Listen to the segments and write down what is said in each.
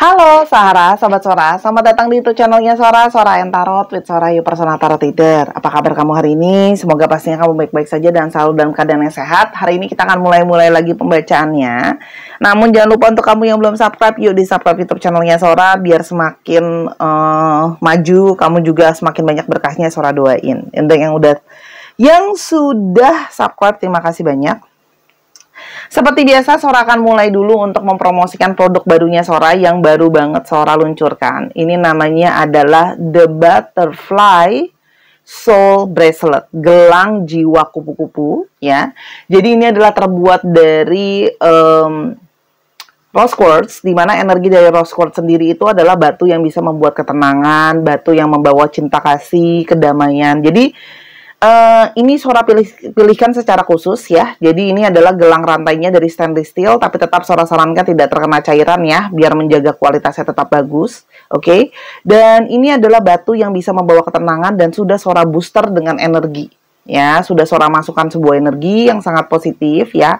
Halo Sahara, Sobat Sora, selamat datang di YouTube channelnya Sora, Sora and Tarot with Sora, your personal tarot reader. Apa kabar kamu hari ini? Semoga pastinya kamu baik-baik saja dan selalu dalam keadaan yang sehat. Hari ini kita akan mulai lagi pembacaannya. Namun jangan lupa untuk kamu yang belum subscribe, yuk di subscribe YouTube channelnya Sora, biar semakin maju, kamu juga semakin banyak berkahnya Sora doain. Untuk yang sudah subscribe, terima kasih banyak. Seperti biasa, Sora akan mulai dulu untuk mempromosikan produk barunya Sora yang baru banget Sora luncurkan. Ini namanya adalah The Butterfly Soul Bracelet, gelang jiwa kupu-kupu ya. Jadi ini adalah terbuat dari rose quartz, di mana energi dari rose quartz sendiri itu adalah batu yang bisa membuat ketenangan, batu yang membawa cinta kasih, kedamaian. Jadi ini Sora pilihkan secara khusus ya. Jadi ini adalah gelang rantainya dari stainless steel, tapi tetap Sora sarankan tidak terkena cairan ya, biar menjaga kualitasnya tetap bagus. Oke. Dan ini adalah batu yang bisa membawa ketenangan dan sudah Sora booster dengan energi. Ya, sudah Sora masukkan sebuah energi yang sangat positif ya.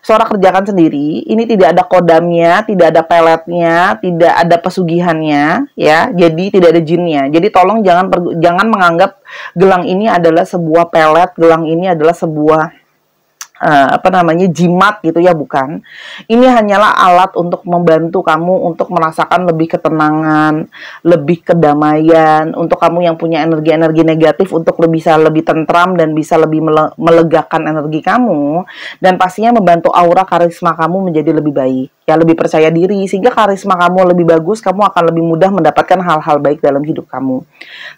Sora kerjakan sendiri, ini tidak ada kodamnya, tidak ada peletnya, tidak ada pesugihannya, ya. Jadi tidak ada jinnya. Jadi tolong jangan menganggap gelang ini adalah sebuah pelet, gelang ini adalah sebuah jimat gitu ya, bukan. Ini hanyalah alat untuk membantu kamu untuk merasakan lebih ketenangan, lebih kedamaian, untuk kamu yang punya energi-energi negatif untuk bisa lebih tentram dan bisa lebih melegakan energi kamu, dan pastinya membantu aura karisma kamu menjadi lebih baik. Ya, lebih percaya diri, sehingga karisma kamu lebih bagus, kamu akan lebih mudah mendapatkan hal-hal baik dalam hidup kamu.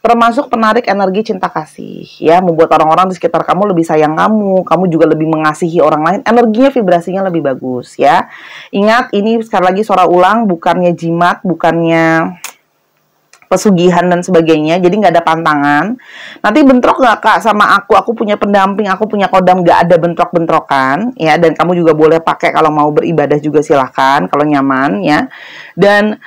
Termasuk penarik energi cinta kasih, ya, membuat orang-orang di sekitar kamu lebih sayang kamu juga lebih mengasihi orang lain, energinya, vibrasinya lebih bagus, ya. Ingat, ini sekali lagi Sora ulang, bukannya jimat, bukannya pesugihan dan sebagainya, jadi nggak ada pantangan. Nanti bentrok nggak Kak sama aku punya pendamping, aku punya kodam, nggak ada bentrok-bentrokan ya. Dan kamu juga boleh pakai kalau mau beribadah juga silahkan kalau nyaman ya. Dan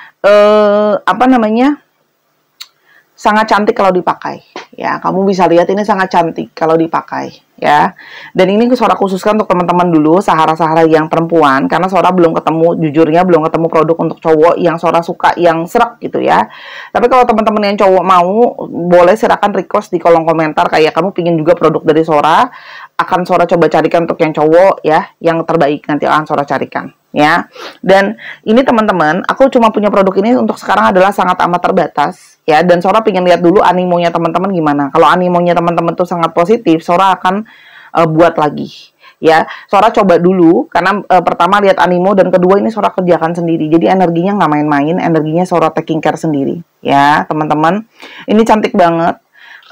sangat cantik kalau dipakai ya. Kamu bisa lihat ini sangat cantik kalau dipakai ya. Dan ini Sora khususkan untuk teman-teman dulu, Sahara-Sahara yang perempuan, karena Sora belum ketemu, jujurnya belum ketemu produk untuk cowok yang Sora suka, yang serak gitu ya. Tapi kalau teman-teman yang cowok mau, boleh silakan request di kolom komentar, kayak kamu pingin juga produk dari Sora, akan Sora coba carikan untuk yang cowok ya, yang terbaik nanti akan Sora carikan ya. Dan ini teman-teman, aku cuma punya produk ini untuk sekarang adalah sangat amat terbatas ya, dan Sora pengen lihat dulu animonya teman-teman gimana. Kalau animonya teman-teman tuh sangat positif, Sora akan buat lagi ya. Sora coba dulu karena pertama lihat animo, dan kedua ini Sora kerjakan sendiri. Jadi energinya nggak main-main, energinya Sora taking care sendiri ya teman-teman. Ini cantik banget.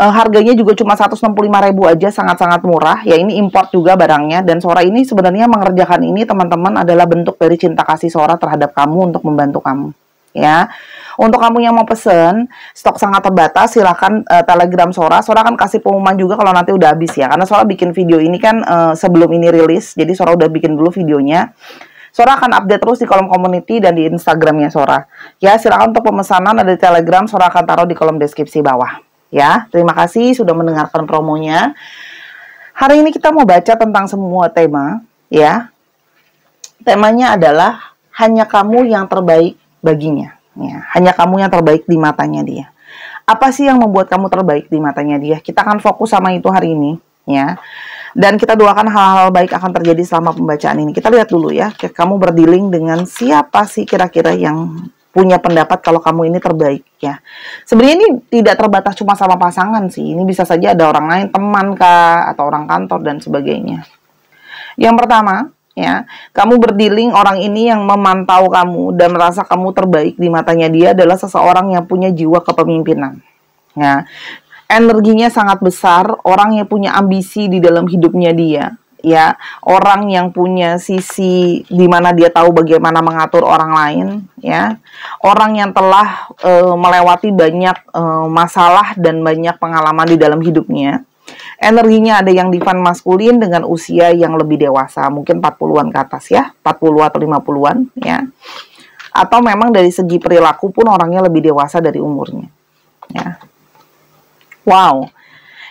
Harganya juga cuma 165.000 aja, sangat-sangat murah ya. Ini import juga barangnya, dan Sora ini sebenarnya mengerjakan ini teman-teman adalah bentuk dari cinta kasih Sora terhadap kamu untuk membantu kamu ya. Untuk kamu yang mau pesen, stok sangat terbatas, silahkan Telegram Sora. Sora akan kasih pengumuman juga kalau nanti udah habis ya, karena Sora bikin video ini kan sebelum ini rilis, jadi Sora udah bikin dulu videonya. Sora akan update terus di kolom community dan di Instagramnya Sora ya. Silahkan untuk pemesanan ada di Telegram, Sora akan taruh di kolom deskripsi bawah ya. Terima kasih sudah mendengarkan promonya. Hari ini kita mau baca tentang semua tema ya. Temanya adalah hanya kamu yang terbaik baginya ya. Hanya kamu yang terbaik di matanya dia. Apa sih yang membuat kamu terbaik di matanya dia? Kita akan fokus sama itu hari ini ya. Dan kita doakan hal-hal baik akan terjadi selama pembacaan ini. Kita lihat dulu ya, kamu berdealing dengan siapa sih kira-kira yang punya pendapat kalau kamu ini terbaik ya. Sebenarnya ini tidak terbatas cuma sama pasangan sih. Ini bisa saja ada orang lain, teman kah, atau orang kantor dan sebagainya. Yang pertama ya, kamu berdealing orang ini yang memantau kamu dan merasa kamu terbaik di matanya dia adalah seseorang yang punya jiwa kepemimpinan ya. Energinya sangat besar, orang yang punya ambisi di dalam hidupnya dia ya, orang yang punya sisi di mana dia tahu bagaimana mengatur orang lain ya, orang yang telah melewati banyak masalah dan banyak pengalaman di dalam hidupnya. Energinya ada yang divine maskulin dengan usia yang lebih dewasa, mungkin 40-an ke atas ya, 40 atau 50-an ya. Atau memang dari segi perilaku pun orangnya lebih dewasa dari umurnya ya. Wow.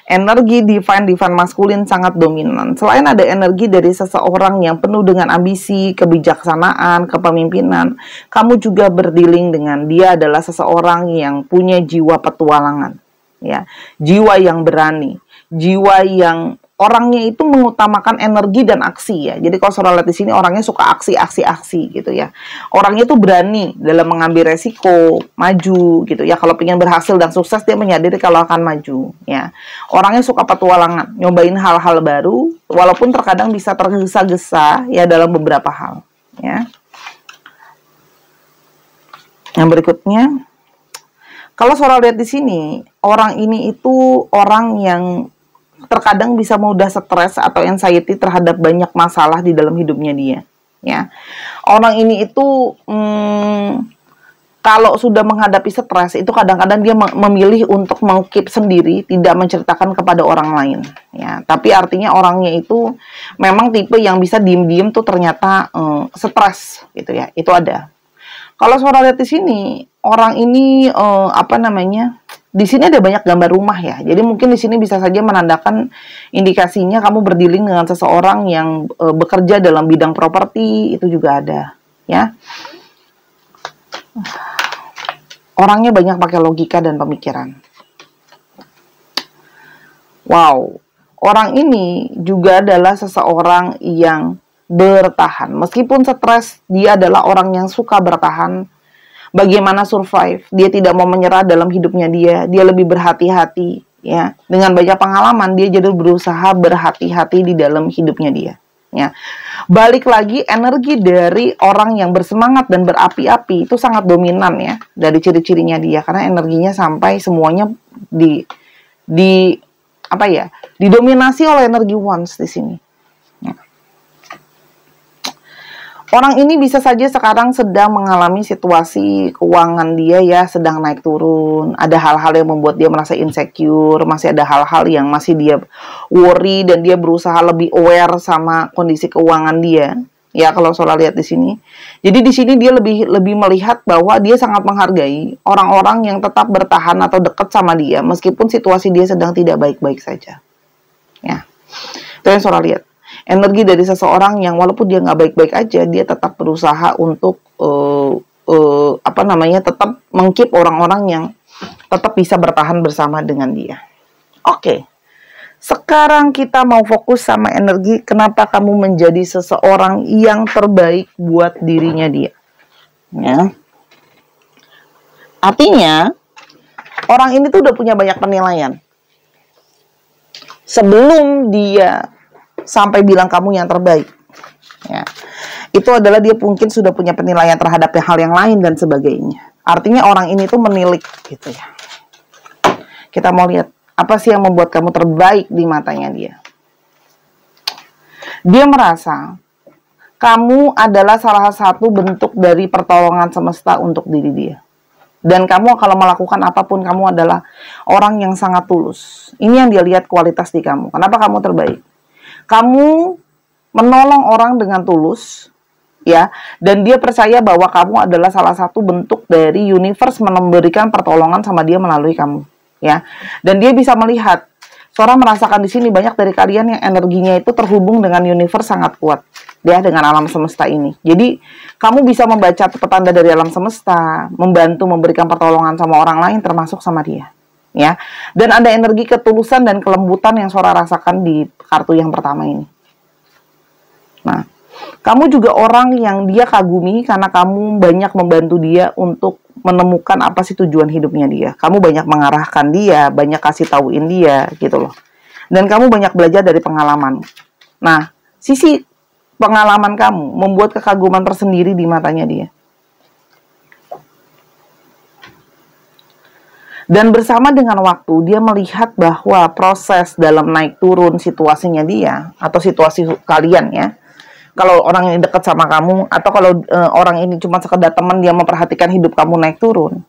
Energi divine maskulin sangat dominan. Selain ada energi dari seseorang yang penuh dengan ambisi, kebijaksanaan, kepemimpinan, kamu juga berdealing dengan dia adalah seseorang yang punya jiwa petualangan, ya, jiwa yang berani, jiwa yang orangnya itu mengutamakan energi dan aksi, ya. Jadi kalau saudara lihat di sini orangnya suka aksi gitu, ya. Orangnya itu berani dalam mengambil resiko, maju gitu, ya. Kalau ingin berhasil dan sukses dia menyadari kalau akan maju, ya. Orangnya suka petualangan, nyobain hal-hal baru walaupun terkadang bisa tergesa-gesa, ya, dalam beberapa hal, ya. Yang berikutnya, kalau saudara lihat di sini, orang ini itu orang yang terkadang bisa mudah stres atau anxiety terhadap banyak masalah di dalam hidupnya dia, ya. Orang ini itu kalau sudah menghadapi stres itu kadang-kadang dia memilih untuk mengkeep sendiri, tidak menceritakan kepada orang lain, ya. Tapi artinya orangnya itu memang tipe yang bisa diem-diem tuh ternyata stres gitu, ya. Itu ada. Kalau saudara lihat di sini, orang ini di sini ada banyak gambar rumah, ya. Jadi mungkin di sini bisa saja menandakan indikasinya kamu berdealing dengan seseorang yang bekerja dalam bidang properti, itu juga ada, ya. Orangnya banyak pakai logika dan pemikiran. Wow, orang ini juga adalah seseorang yang bertahan. Meskipun stres, dia adalah orang yang suka bertahan. Bagaimana survive? Dia tidak mau menyerah dalam hidupnya dia. Dia lebih berhati-hati, ya. Dengan banyak pengalaman, dia jadi berusaha berhati-hati di dalam hidupnya dia, ya. Balik lagi, energi dari orang yang bersemangat dan berapi-api itu sangat dominan, ya, dari ciri-cirinya dia, karena energinya sampai semuanya didominasi oleh energi wands di sini. Orang ini bisa saja sekarang sedang mengalami situasi keuangan dia, ya, sedang naik turun. Ada hal-hal yang membuat dia merasa insecure, masih ada hal-hal yang masih dia worry dan dia berusaha lebih aware sama kondisi keuangan dia. Ya, kalau saudara lihat di sini. Jadi di sini dia lebih melihat bahwa dia sangat menghargai orang-orang yang tetap bertahan atau dekat sama dia meskipun situasi dia sedang tidak baik-baik saja. Ya. Itu yang saudara lihat. Energi dari seseorang yang walaupun dia nggak baik-baik aja, dia tetap berusaha untuk tetap mengkeep orang-orang yang tetap bisa bertahan bersama dengan dia. Oke. Sekarang kita mau fokus sama energi kenapa kamu menjadi seseorang yang terbaik buat dirinya dia. Ya. Artinya, orang ini tuh udah punya banyak penilaian. Sebelum dia sampai bilang kamu yang terbaik, ya, itu adalah dia mungkin sudah punya penilaian terhadap hal yang lain dan sebagainya. Artinya orang ini tuh menilik gitu, ya. Kita mau lihat apa sih yang membuat kamu terbaik di matanya dia. Dia merasa kamu adalah salah satu bentuk dari pertolongan semesta untuk diri dia. Dan kamu kalau melakukan apapun, kamu adalah orang yang sangat tulus. Ini yang dia lihat kualitas di kamu. Kenapa kamu terbaik? Kamu menolong orang dengan tulus, ya, dan dia percaya bahwa kamu adalah salah satu bentuk dari universe memberikan pertolongan sama dia melalui kamu, ya. Dan dia bisa melihat, seorang merasakan di sini banyak dari kalian yang energinya itu terhubung dengan universe sangat kuat, ya, dengan alam semesta ini. Jadi kamu bisa membaca petanda dari alam semesta, membantu memberikan pertolongan sama orang lain termasuk sama dia. Ya, dan ada energi ketulusan dan kelembutan yang saudara rasakan di kartu yang pertama ini. Nah, kamu juga orang yang dia kagumi karena kamu banyak membantu dia untuk menemukan apa sih tujuan hidupnya dia. Kamu banyak mengarahkan dia, banyak kasih tauin dia, gitu loh. Dan kamu banyak belajar dari pengalaman. Nah, sisi pengalaman kamu membuat kekaguman tersendiri di matanya dia. Dan bersama dengan waktu, dia melihat bahwa proses dalam naik turun situasinya dia, atau situasi kalian, ya. Kalau orang ini dekat sama kamu, atau kalau orang ini cuma sekedar teman, dia memperhatikan hidup kamu naik turun.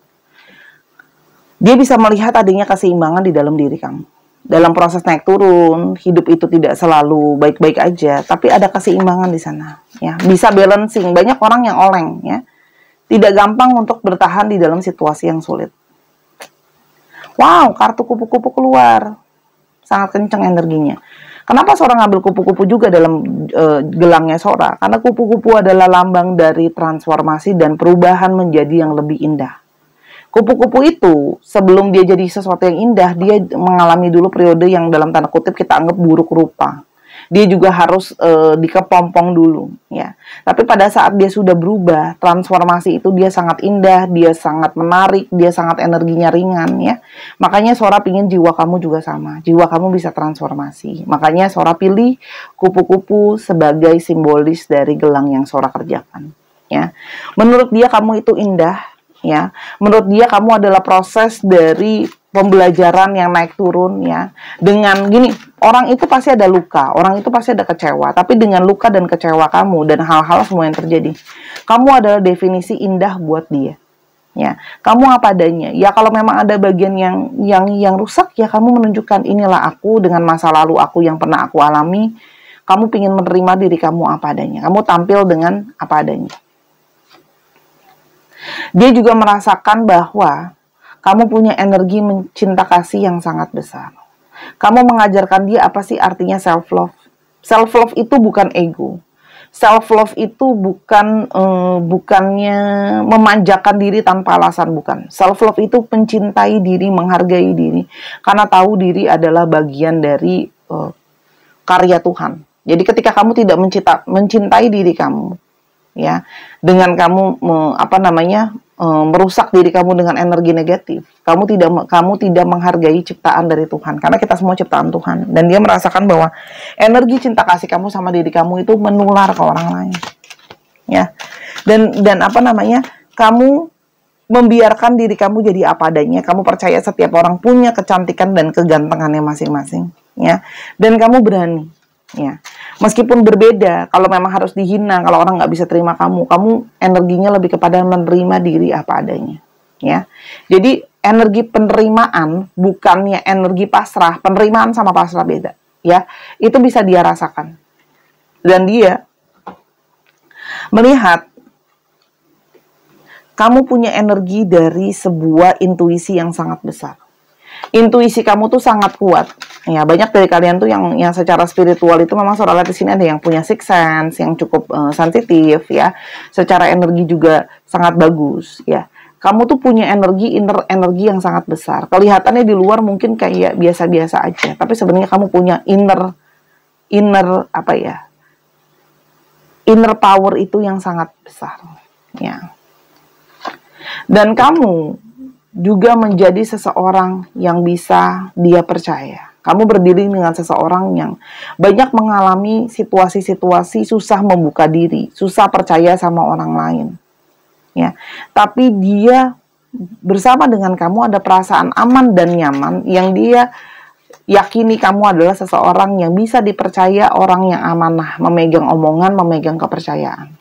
Dia bisa melihat adanya keseimbangan di dalam diri kamu. Dalam proses naik turun, hidup itu tidak selalu baik-baik aja, tapi ada keseimbangan di sana. Ya, bisa balancing. Banyak orang yang oleng, ya. Tidak gampang untuk bertahan di dalam situasi yang sulit. Wow, kartu kupu-kupu keluar. sangat kenceng energinya. Kenapa Sora ngambil kupu-kupu juga dalam gelangnya Sora? Karena kupu-kupu adalah lambang dari transformasi dan perubahan menjadi yang lebih indah. Kupu-kupu itu sebelum dia jadi sesuatu yang indah, dia mengalami dulu periode yang dalam tanda kutip kita anggap buruk rupa. Dia juga harus dikepompong dulu, ya. Tapi pada saat dia sudah berubah, transformasi itu dia sangat indah, dia sangat menarik, dia sangat energinya ringan, ya. Makanya Sora pingin jiwa kamu juga sama, jiwa kamu bisa transformasi. Makanya Sora pilih kupu-kupu sebagai simbolis dari gelang yang Sora kerjakan, ya. Menurut dia kamu itu indah, ya. Menurut dia kamu adalah proses dari pembelajaran yang naik turun, ya. Dengan gini, orang itu pasti ada luka, orang itu pasti ada kecewa, tapi dengan luka dan kecewa kamu dan hal-hal semua yang terjadi, kamu adalah definisi indah buat dia, ya. Kamu apa adanya. Ya kalau memang ada bagian yang rusak, ya kamu menunjukkan inilah aku dengan masa lalu aku yang pernah aku alami. Kamu ingin menerima diri kamu apa adanya. Kamu tampil dengan apa adanya. Dia juga merasakan bahwa kamu punya energi cinta kasih yang sangat besar. Kamu mengajarkan dia apa sih artinya self-love. Self-love itu bukan ego. Self-love itu bukannya memanjakan diri tanpa alasan, bukan. Self-love itu mencintai diri, menghargai diri. Karena tahu diri adalah bagian dari karya Tuhan. Jadi ketika kamu tidak mencintai diri kamu, ya, dengan kamu merusak diri kamu dengan energi negatif, kamu tidak menghargai ciptaan dari Tuhan, karena kita semua ciptaan Tuhan, dan dia merasakan bahwa energi cinta kasih kamu sama diri kamu itu menular ke orang lain, ya, dan kamu membiarkan diri kamu jadi apa adanya. Kamu percaya setiap orang punya kecantikan dan kegantengannya masing-masing, ya, dan kamu berani, ya, meskipun berbeda, kalau memang harus dihina, kalau orang nggak bisa terima kamu energinya lebih kepada menerima diri apa adanya, ya. Jadi energi penerimaan bukannya energi pasrah. Penerimaan sama pasrah beda, ya. Itu bisa dia rasakan, dan dia melihat kamu punya energi dari sebuah intuisi yang sangat besar. Intuisi kamu tuh sangat kuat. Ya, banyak dari kalian tuh yang secara spiritual itu memang Sora lihat di sini ada yang punya sixth sense, yang cukup sensitif, ya. Secara energi juga sangat bagus, ya. Kamu tuh punya inner energi yang sangat besar. Kelihatannya di luar mungkin kayak biasa-biasa aja, tapi sebenarnya kamu punya inner power itu yang sangat besar, ya. Dan kamu juga menjadi seseorang yang bisa dia percaya. Kamu berdiri dengan seseorang yang banyak mengalami situasi-situasi susah membuka diri, susah percaya sama orang lain, ya. Tapi dia bersama dengan kamu ada perasaan aman dan nyaman yang dia yakini kamu adalah seseorang yang bisa dipercaya, orang yang amanah, memegang omongan, memegang kepercayaan.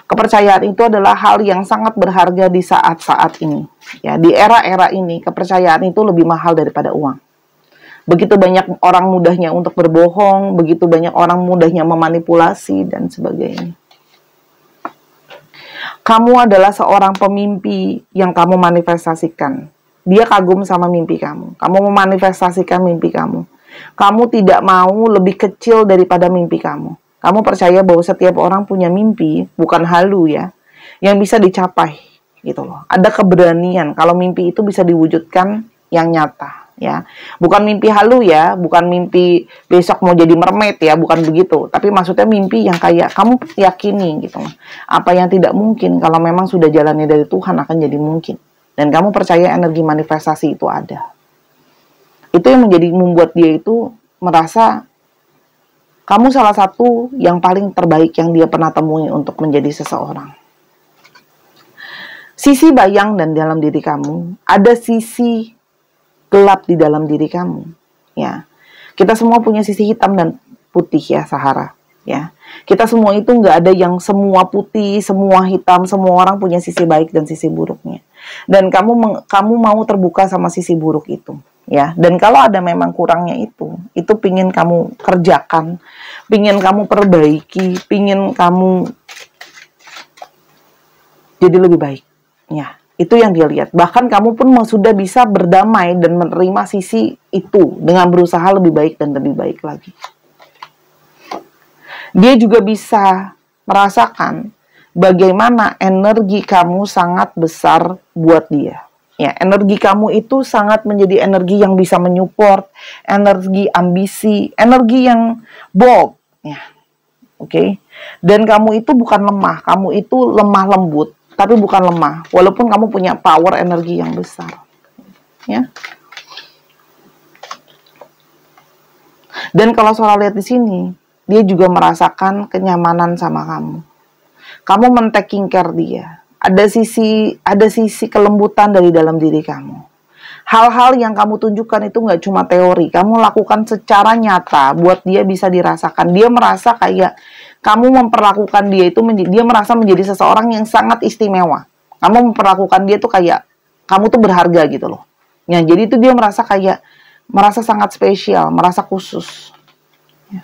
Kepercayaan itu adalah hal yang sangat berharga di saat-saat ini. Ya, di era-era ini, kepercayaan itu lebih mahal daripada uang. Begitu banyak orang mudahnya untuk berbohong, begitu banyak orang mudahnya memanipulasi, dan sebagainya. Kamu adalah seorang pemimpi yang kamu manifestasikan. Dia kagum sama mimpi kamu. Kamu memanifestasikan mimpi kamu. Kamu tidak mau lebih kecil daripada mimpi kamu. Kamu percaya bahwa setiap orang punya mimpi, bukan halu, ya, yang bisa dicapai, gitu loh. Ada keberanian kalau mimpi itu bisa diwujudkan yang nyata, ya. Bukan mimpi halu, ya, bukan mimpi besok mau jadi mermaid, ya, bukan begitu. Tapi maksudnya mimpi yang kayak kamu yakini, gitu loh. Apa yang tidak mungkin kalau memang sudah jalannya dari Tuhan akan jadi mungkin. Dan kamu percaya energi manifestasi itu ada. Itu yang membuat dia itu merasa kamu salah satu yang paling terbaik yang dia pernah temui untuk menjadi seseorang. Sisi bayang dan dalam diri kamu, ada sisi gelap di dalam diri kamu, ya. Kita semua punya sisi hitam dan putih, ya, Sahara, ya. Kita semua itu nggak ada yang semua putih, semua hitam, semua orang punya sisi baik dan sisi buruknya. Dan kamu mau terbuka sama sisi buruk itu, ya. Dan kalau ada memang kurangnya itu pingin kamu kerjakan, pingin kamu perbaiki, pingin kamu jadi lebih baik, ya. Itu yang dia lihat. Bahkan kamu pun sudah bisa berdamai dan menerima sisi itu dengan berusaha lebih baik dan lebih baik lagi. Dia juga bisa merasakan bagaimana energi kamu sangat besar buat dia. Ya, energi kamu itu sangat menjadi energi yang bisa menyupport, energi ambisi, energi yang bold, ya. Oke. Dan kamu itu bukan lemah, kamu itu lemah lembut, tapi bukan lemah. Walaupun kamu punya power energi yang besar. Ya. Dan kalau Sora lihat di sini, dia juga merasakan kenyamanan sama kamu. Kamu men-taking care dia. Ada sisi kelembutan dari dalam diri kamu. Hal-hal yang kamu tunjukkan itu nggak cuma teori, kamu lakukan secara nyata buat dia bisa dirasakan. Dia merasa kayak kamu memperlakukan dia itu, dia merasa menjadi seseorang yang sangat istimewa. Kamu memperlakukan dia tuh kayak kamu tuh berharga gitu loh. Ya, jadi itu dia merasa kayak merasa sangat spesial, merasa khusus. Ya.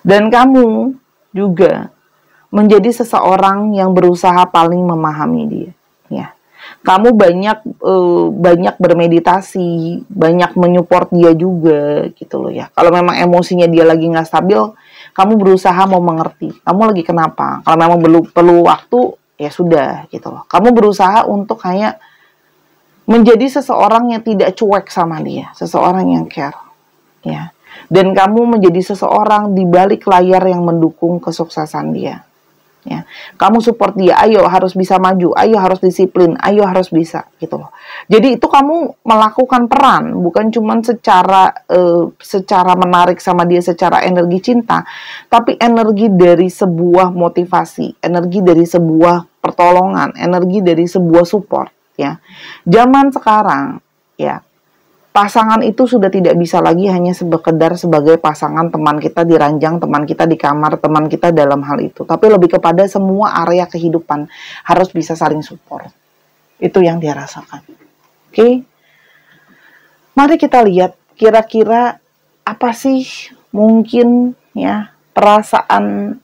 Dan kamu juga menjadi seseorang yang berusaha paling memahami dia. Ya. Kamu banyak bermeditasi, banyak menyupport dia juga gitu loh ya. Kalau memang emosinya dia lagi nggak stabil, kamu berusaha mau mengerti. Kamu lagi kenapa? Kalau memang perlu waktu, ya sudah gitu loh. Kamu berusaha untuk kayak menjadi seseorang yang tidak cuek sama dia, seseorang yang care, ya. Dan kamu menjadi seseorang di balik layar yang mendukung kesuksesan dia. Ya, kamu support dia, ayo harus bisa maju, ayo harus disiplin, ayo harus bisa gitu loh. Jadi itu kamu melakukan peran, bukan cuma secara menarik sama dia secara energi cinta, tapi energi dari sebuah motivasi, energi dari sebuah pertolongan, energi dari sebuah support. Ya, zaman sekarang ya. Pasangan itu sudah tidak bisa lagi hanya sekedar sebagai pasangan teman kita di ranjang, teman kita di kamar, teman kita dalam hal itu. Tapi lebih kepada semua area kehidupan harus bisa saling support. Itu yang dia rasakan. Oke? Mari kita lihat kira-kira apa sih mungkin ya perasaan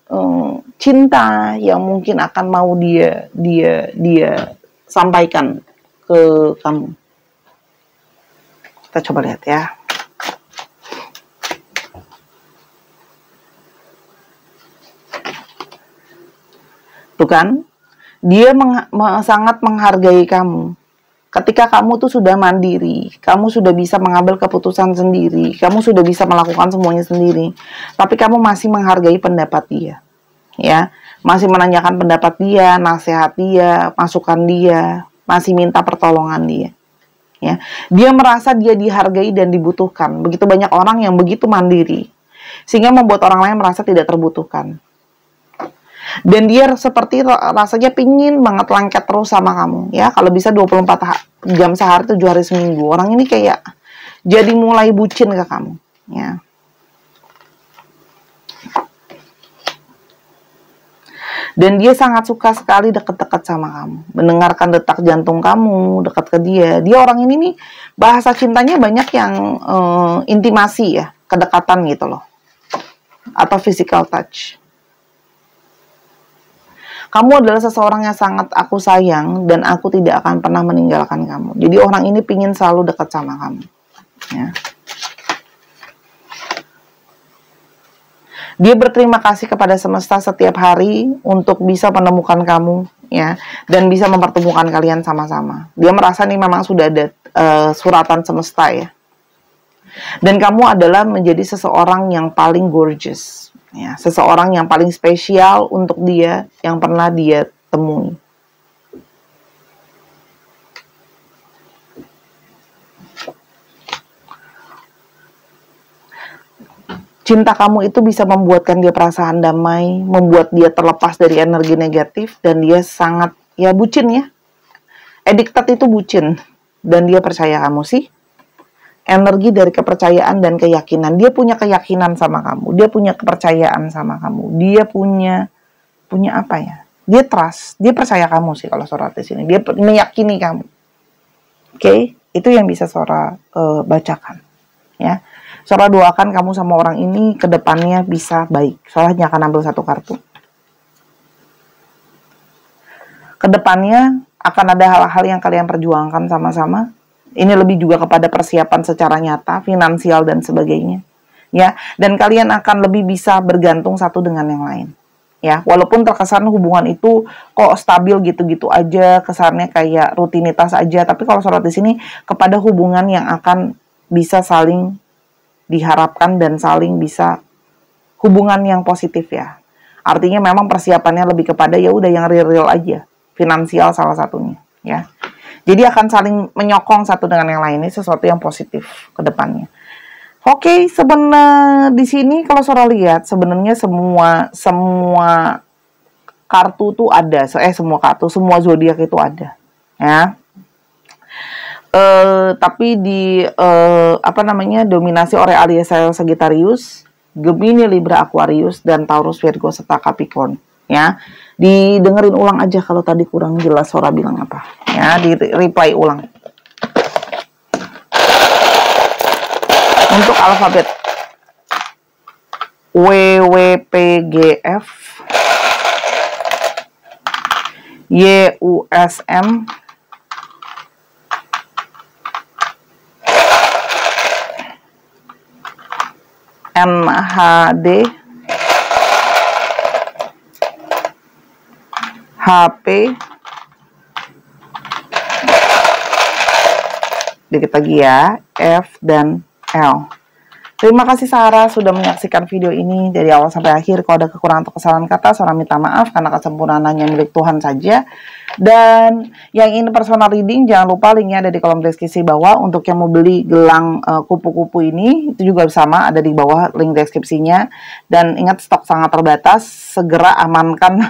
cinta yang mungkin akan mau dia sampaikan ke kamu. Kita coba lihat ya. Tuh kan, dia sangat menghargai kamu. Ketika kamu tuh sudah mandiri, kamu sudah bisa mengambil keputusan sendiri, kamu sudah bisa melakukan semuanya sendiri, tapi kamu masih menghargai pendapat dia. Ya, masih menanyakan pendapat dia, nasihat dia, masukan dia, masih minta pertolongan dia. Ya, dia merasa dia dihargai dan dibutuhkan. Begitu banyak orang yang begitu mandiri, sehingga membuat orang lain merasa tidak terbutuhkan. Dan dia seperti rasanya pingin banget lengket terus sama kamu. Ya, kalau bisa 24 jam sehari, 7 hari seminggu. Orang ini kayak jadi mulai bucin ke kamu. Ya. Dan dia sangat suka sekali dekat-dekat sama kamu. Mendengarkan detak jantung kamu, dekat ke dia. Dia orang ini nih, bahasa cintanya banyak yang intimasi ya, kedekatan gitu loh. Atau physical touch. Kamu adalah seseorang yang sangat aku sayang, dan aku tidak akan pernah meninggalkan kamu. Jadi orang ini pingin selalu dekat sama kamu. Ya. Dia berterima kasih kepada semesta setiap hari untuk bisa menemukan kamu, ya, dan bisa mempertemukan kalian sama-sama. Dia merasa nih memang sudah ada suratan semesta ya. Dan kamu adalah menjadi seseorang yang paling gorgeous, ya, seseorang yang paling spesial untuk dia yang pernah dia temui. Cinta kamu itu bisa membuatkan dia perasaan damai, membuat dia terlepas dari energi negatif, dan dia sangat, ya bucin ya. Addicted itu bucin, dan dia percaya kamu sih. Energi dari kepercayaan dan keyakinan. Dia punya keyakinan sama kamu, dia punya kepercayaan sama kamu, dia punya apa ya? Dia trust, dia percaya kamu sih kalau Sora di sini. Dia meyakini kamu. Oke, itu yang bisa Sora bacakan, ya. Sora doakan kamu sama orang ini ke depannya bisa baik. Sora hanya akan ambil satu kartu. Kedepannya akan ada hal-hal yang kalian perjuangkan sama-sama. Ini lebih juga kepada persiapan secara nyata, finansial dan sebagainya. Ya, dan kalian akan lebih bisa bergantung satu dengan yang lain. Ya, walaupun terkesan hubungan itu kok stabil gitu-gitu aja, kesannya kayak rutinitas aja, tapi kalau sorot di sini kepada hubungan yang akan bisa saling diharapkan dan saling bisa hubungan yang positif ya. Artinya memang persiapannya lebih kepada ya udah yang real-real aja, finansial salah satunya ya. Jadi akan saling menyokong satu dengan yang lain, ini sesuatu yang positif ke depannya. Oke, sebenarnya di sini kalau Sora lihat sebenarnya semua kartu tuh ada, semua kartu, semua zodiak itu ada, ya. Tapi dominasi oleh Aries, Sagittarius, Gemini, Libra, Aquarius, dan Taurus, Virgo, serta Capricorn, ya. Didengerin ulang aja kalau tadi kurang jelas Sora bilang apa, ya, di reply ulang. Untuk alfabet WWPGF, YUSM, NHD, HP, dikit lagi ya, F dan L. Terima kasih Sarah sudah menyaksikan video ini dari awal sampai akhir. Kalau ada kekurangan atau kesalahan kata, Sarah minta maaf karena kesempurnaan hanya milik Tuhan saja. Dan yang ingin personal reading, jangan lupa linknya ada di kolom deskripsi bawah. Untuk yang mau beli gelang kupu-kupu ini, itu juga sama, ada di bawah link deskripsinya. Dan ingat, stok sangat terbatas, segera amankan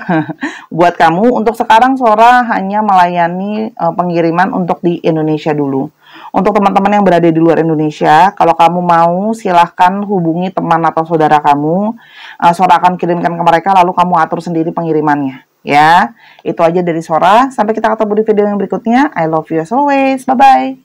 buat kamu. Untuk sekarang, Sora hanya melayani pengiriman untuk di Indonesia dulu. Untuk teman-teman yang berada di luar Indonesia, kalau kamu mau, silahkan hubungi teman atau saudara kamu. Sora akan kirimkan ke mereka, lalu kamu atur sendiri pengirimannya. Ya, itu aja dari Sora. Sampai kita ketemu di video yang berikutnya. I love you as always. Bye-bye.